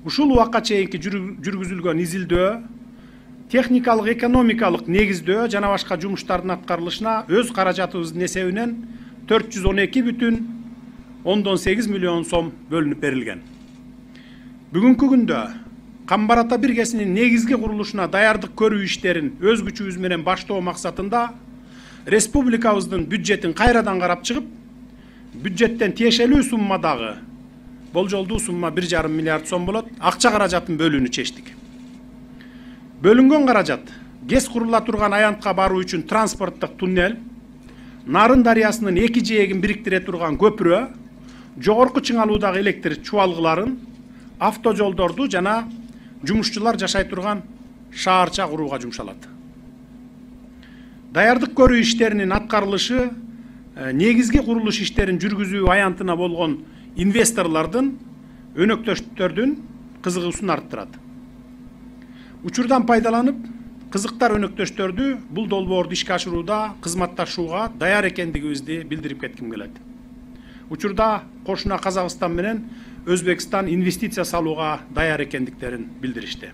Ушул убакка чейинки жүргүзүлгөн изилдөө, техникалык, экономикалык негиздөө жана башка жумуштардын аткарылышына өз каражатыбыздын эсебинен 412,8 миллион сом бөлүнүп берилген. Бүгүнкү күндө Камбар Ата биргесинин негизги курулушуна даярдык көрүү иштерин өз күчүбүз менен баштоо максатында республикабыздын бюджетин кайрадан карап чыгып, бюджеттен тиешелүү суммадагы болжолдуу сумма 1,5 миллиард сом болот, акча каражатын бөлүүнү чечтик. Бөлүнгөн каражат ГЭС курула турган аянтка баруу үчүн транспорттук туннель, Нарын дарыясынын эки жээгин бириктире турган көпүрө, жогорку чыңалуудагы электр чубалгыларын, автожолдорду жана жумушчулар жашай турган шаарча курууга жумшалат. Даярдык көрүү иштеринин аткарылышы негизги курулуш иштерин жүргүзүү аянтына болгон инвесторлордун, өнөктөштөрдүн кызыгуусун арттырат. Учурдан пайдаланып, кызыктар өнөктөштөрдү бул долбоорду ишке ашырууда кызматташууга даяр экендигибизди билдирип кетким келет. Учурда кошуна Казакстан менен Өзбекстан инвестиция салууга даяр экендиктерин билдиришти.